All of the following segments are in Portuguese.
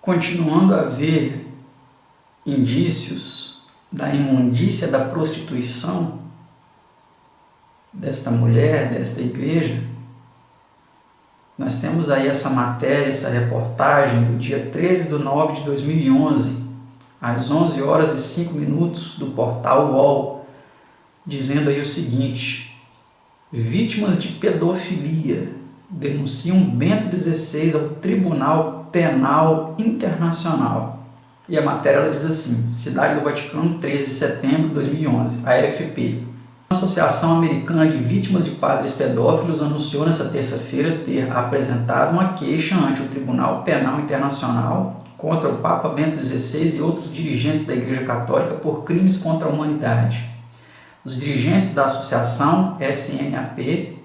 Continuando a haver indícios da imundícia da prostituição desta mulher, desta igreja, nós temos aí essa matéria, essa reportagem do dia 13/9/2011, às 11h05 do portal UOL, dizendo aí o seguinte: vítimas de pedofilia denunciam Bento XVI ao Tribunal Penal Internacional. E a matéria ela diz assim: Cidade do Vaticano, 13 de setembro de 2011, AFP. A Associação Americana de Vítimas de Padres Pedófilos anunciou nesta terça-feira ter apresentado uma queixa ante o Tribunal Penal Internacional contra o Papa Bento XVI e outros dirigentes da Igreja Católica por crimes contra a humanidade. Os dirigentes da associação SNAP,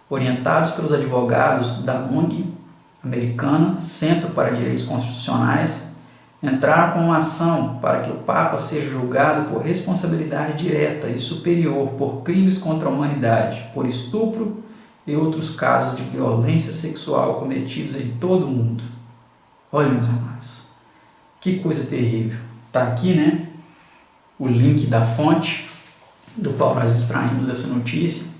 orientados pelos advogados da ONG americana Centro para Direitos Constitucionais, entraram com uma ação para que o Papa seja julgado por responsabilidade direta e superior por crimes contra a humanidade, por estupro e outros casos de violência sexual cometidos em todo o mundo. Olha, meus amados, que coisa terrível. Está aqui, né, o link da fonte do qual nós extraímos essa notícia.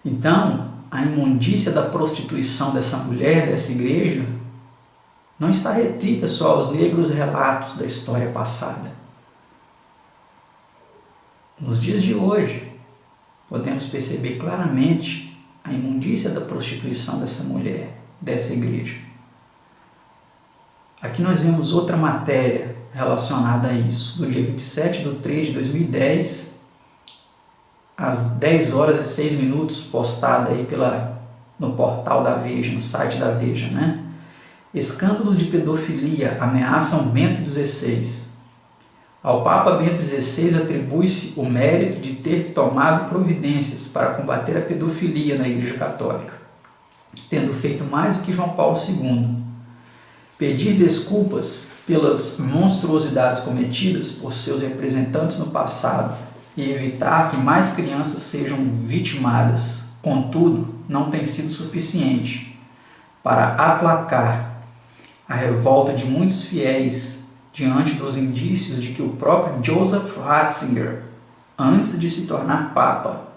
Então, a imundícia da prostituição dessa mulher, dessa igreja, não está restrita só aos negros relatos da história passada. Nos dias de hoje, podemos perceber claramente a imundícia da prostituição dessa mulher, dessa igreja. Aqui nós vemos outra matéria relacionada a isso, do dia 27/3/2010, às 10h06, postada aí no portal da Veja, no site da Veja, né? Escândalos de pedofilia ameaçam Bento XVI. Ao Papa Bento XVI atribui-se o mérito de ter tomado providências para combater a pedofilia na Igreja Católica, tendo feito mais do que João Paulo II. Pedir desculpas pelas monstruosidades cometidas por seus representantes no passado e evitar que mais crianças sejam vitimadas, contudo, não tem sido suficiente para aplacar a revolta de muitos fiéis diante dos indícios de que o próprio Joseph Ratzinger, antes de se tornar Papa,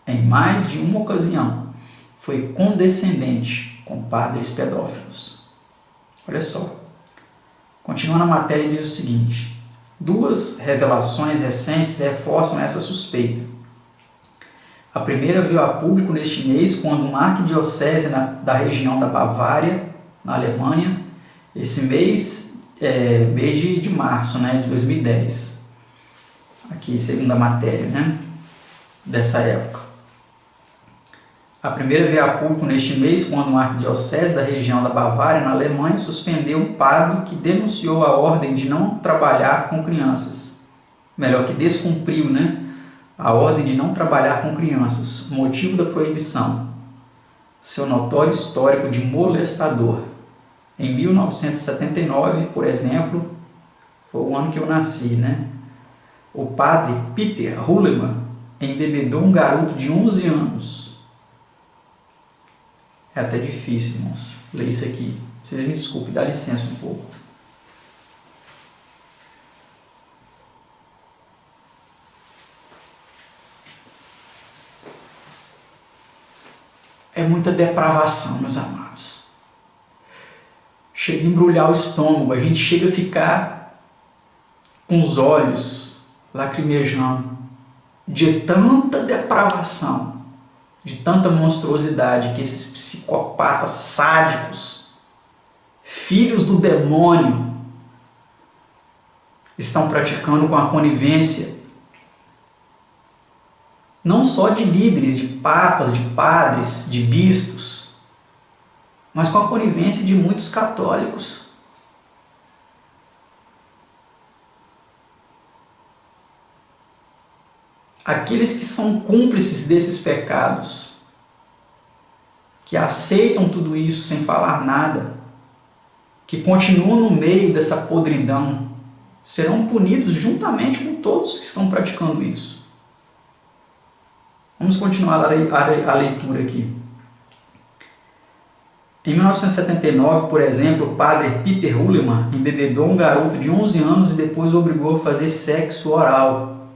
em mais de uma ocasião, foi condescendente com padres pedófilos. Olha só. Continuando a matéria, diz o seguinte: duas revelações recentes reforçam essa suspeita. A primeira veio a público neste mês, quando uma arquidiocese da região da Bavária, na Alemanha, esse mês mês de março, né, de 2010, aqui segundo a matéria, né, dessa época. A primeira veio a público neste mês, quando uma arquidiocese da região da Bavária, na Alemanha, suspendeu um padre que denunciou a ordem de não trabalhar com crianças. Melhor, que descumpriu, né, a ordem de não trabalhar com crianças, o motivo da proibição: seu notório histórico de molestador. Em 1979, por exemplo, foi o ano que eu nasci, né? O padre Peter Hullemann embebedou um garoto de 11 anos. É até difícil, irmãos, ler isso aqui. Vocês me desculpem, dá licença um pouco. É muita depravação, meus amados. Chega a embrulhar o estômago, a gente chega a ficar com os olhos lacrimejando de tanta depravação, de tanta monstruosidade que esses psicopatas sádicos, filhos do demônio, estão praticando com a conivência não só de líderes, de papas, de padres, de bispos, mas com a conivência de muitos católicos. Aqueles que são cúmplices desses pecados, que aceitam tudo isso sem falar nada, que continuam no meio dessa podridão, serão punidos juntamente com todos que estão praticando isso. Vamos continuar a leitura aqui. Em 1979, por exemplo, o padre Peter Hulaman embebedou um garoto de 11 anos e depois o obrigou a fazer sexo oral.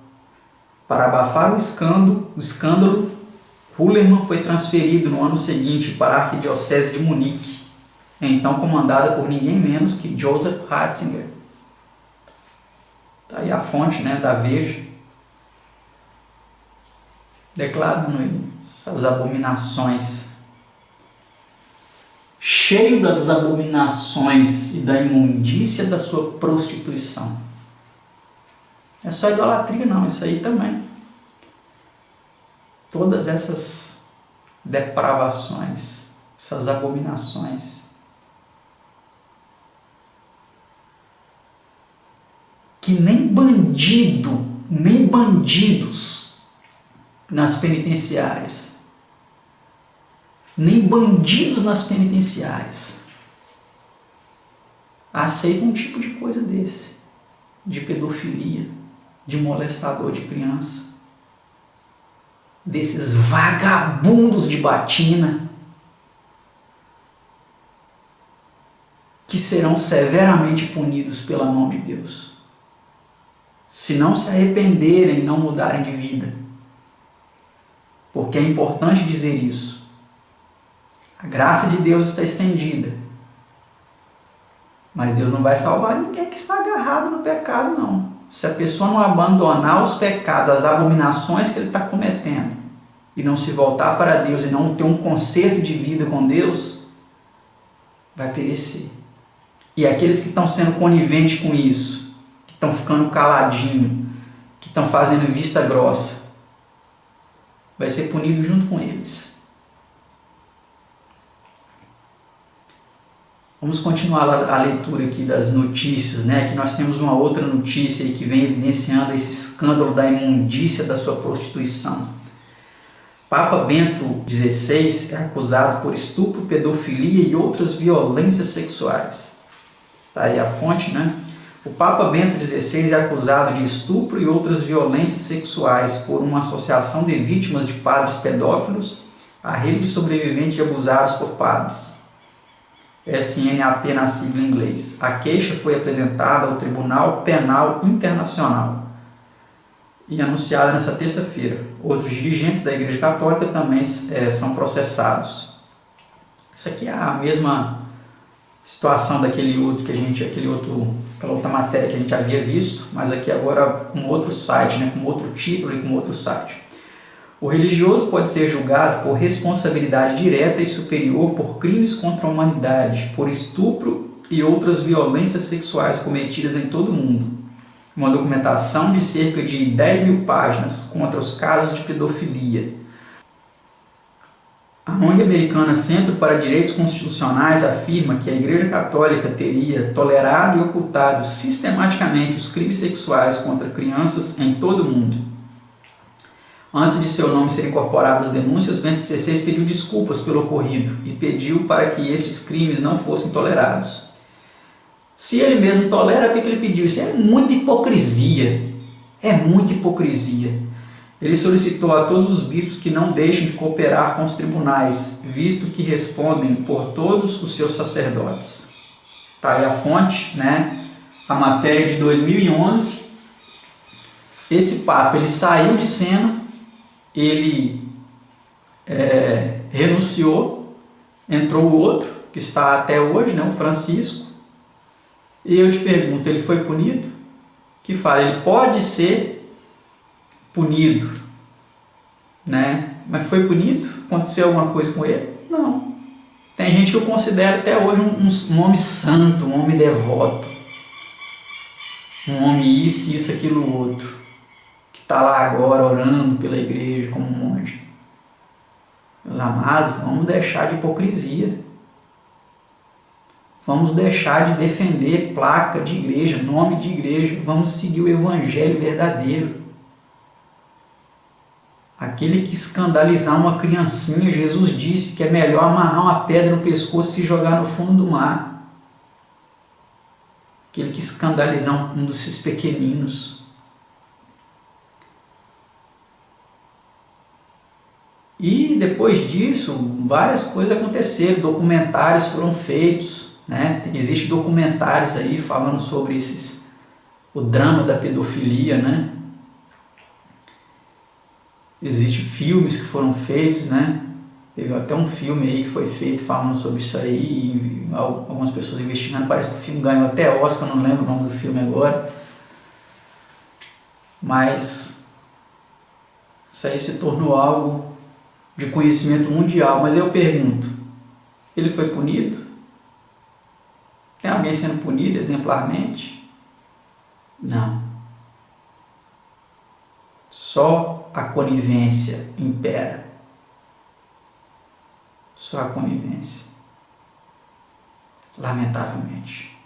Para abafar o escândalo, Hulaman foi transferido no ano seguinte para a Arquidiocese de Munique, então comandada por ninguém menos que Joseph Ratzinger. Está aí a fonte, né, da Veja, declarando essas abominações. Cheio das abominações e da imundícia da sua prostituição. Não é só idolatria não, isso aí também. Todas essas depravações, essas abominações, que nem bandidos nas penitenciárias, aceitam um tipo de coisa desse, de pedofilia, de molestador de criança, desses vagabundos de batina, que serão severamente punidos pela mão de Deus, se não se arrependerem e não mudarem de vida. Porque é importante dizer isso. A graça de Deus está estendida, mas Deus não vai salvar ninguém que está agarrado no pecado, não. Se a pessoa não abandonar os pecados, as abominações que ele está cometendo, e não se voltar para Deus e não ter um conserto de vida com Deus, vai perecer. E aqueles que estão sendo coniventes com isso, que estão ficando caladinho, que estão fazendo vista grossa, vai ser punido junto com eles. Vamos continuar a leitura aqui das notícias, né? Aqui nós temos uma outra notícia aí que vem evidenciando esse escândalo da imundícia da sua prostituição. Papa Bento XVI é acusado por estupro, pedofilia e outras violências sexuais. Está aí a fonte, né? O Papa Bento XVI é acusado de estupro e outras violências sexuais por uma associação de vítimas de padres pedófilos, a rede de sobreviventes abusados por padres. SNAP na sigla em inglês. A queixa foi apresentada ao Tribunal Penal Internacional e anunciada nesta terça-feira. Outros dirigentes da Igreja Católica também são processados. Isso aqui é a mesma situação aquela outra matéria que a gente havia visto, mas aqui agora com outro site, né, com outro título e com outro site. O religioso pode ser julgado por responsabilidade direta e superior por crimes contra a humanidade, por estupro e outras violências sexuais cometidas em todo o mundo. Uma documentação de cerca de 10.000 páginas contra os casos de pedofilia. A ONG americana Centro para Direitos Constitucionais afirma que a Igreja Católica teria tolerado e ocultado sistematicamente os crimes sexuais contra crianças em todo o mundo. Antes de seu nome ser incorporado às denúncias, Bento XVI pediu desculpas pelo ocorrido e pediu para que estes crimes não fossem tolerados. Se ele mesmo tolera, por que ele pediu? Isso é muita hipocrisia. É muita hipocrisia. Ele solicitou a todos os bispos que não deixem de cooperar com os tribunais, visto que respondem por todos os seus sacerdotes. Está aí a fonte, né? A matéria de 2011. Esse Papa ele saiu de cena, ele renunciou, entrou o outro, que está até hoje, né, o Francisco. E eu te pergunto, ele foi punido? Que fala, ele pode ser punido, né? Mas foi punido? Aconteceu alguma coisa com ele? Não. Tem gente que eu considero até hoje um homem santo, um homem devoto, um homem isso, aquilo, outro, que está lá agora orando pela igreja como um monge. Meus amados, vamos deixar de hipocrisia. Vamos deixar de defender placa de igreja, nome de igreja. Vamos seguir o evangelho verdadeiro. Aquele que escandalizar uma criancinha, Jesus disse que é melhor amarrar uma pedra no pescoço e se jogar no fundo do mar. Aquele que escandalizar um desses pequeninos. E depois disso, várias coisas aconteceram, documentários foram feitos, né? Existem documentários aí falando sobre o drama da pedofilia, né? Existem filmes que foram feitos, né? Teve até um filme aí que foi feito falando sobre isso aí, e algumas pessoas investigando, parece que o filme ganhou até Oscar, não lembro o nome do filme agora. Mas isso aí se tornou algo de conhecimento mundial. Mas eu pergunto, ele foi punido? Tem alguém sendo punido exemplarmente? Não. Só a conivência impera. Só a conivência. Lamentavelmente.